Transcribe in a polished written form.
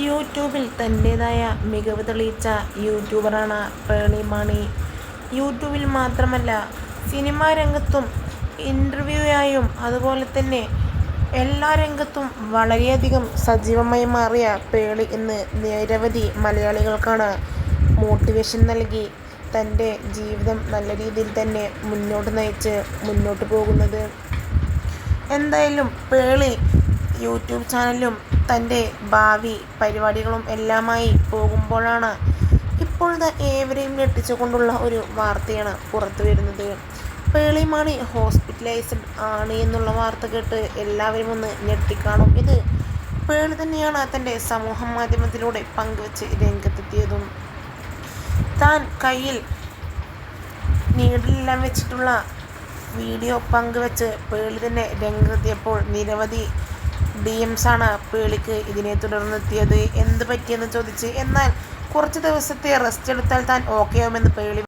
യൂട്യൂബിൽ തൻ്റേതായ മികവ് തെളിയിച്ച യൂട്യൂബറാണ് പേളി മാണി. യൂട്യൂബിൽ മാത്രമല്ല, സിനിമാ രംഗത്തും ഇൻ്റർവ്യൂയായും അതുപോലെ തന്നെ എല്ലാ രംഗത്തും വളരെയധികം സജീവമായി മാറിയ പേളി ഇന്ന് നിരവധി മലയാളികൾക്കാണ് മോട്ടിവേഷൻ നൽകി തൻ്റെ ജീവിതം നല്ല രീതിയിൽ തന്നെ മുന്നോട്ട് പോകുന്നത്. എന്തായാലും പേളി യൂട്യൂബ് ചാനലും തൻ്റെ ഭാവി പരിപാടികളും എല്ലാമായി പോകുമ്പോഴാണ് ഇപ്പോഴത്തെ ഏവരെയും ഞെട്ടിച്ചുകൊണ്ടുള്ള ഒരു വാർത്തയാണ് പുറത്തു വരുന്നത്. പേളി മാണി ഹോസ്പിറ്റലൈസ്ഡ് ആണ് എന്നുള്ള വാർത്ത കേട്ട് എല്ലാവരും ഒന്ന് ഞെട്ടിക്കാണും. ഇത് പേളി തന്നെയാണ് തൻ്റെ സമൂഹ മാധ്യമത്തിലൂടെ പങ്കുവച്ച് രംഗത്തെത്തിയതും. താൻ കയ്യിൽ നീഡിലെല്ലാം വെച്ചിട്ടുള്ള വീഡിയോ പങ്കുവെച്ച് പേളി തന്നെ രംഗത്തെത്തിയപ്പോൾ നിരവധി DMs ആണ് പേളിക്ക് ഇതിനെ തുടർന്നെത്തിയത്. എന്ത് പറ്റിയെന്ന് ചോദിച്ച്. എന്നാൽ കുറച്ച് ദിവസത്തെ റെസ്റ്റ് എടുത്താൽ താൻ ഓക്കെ ആവുമെന്ന് പേളി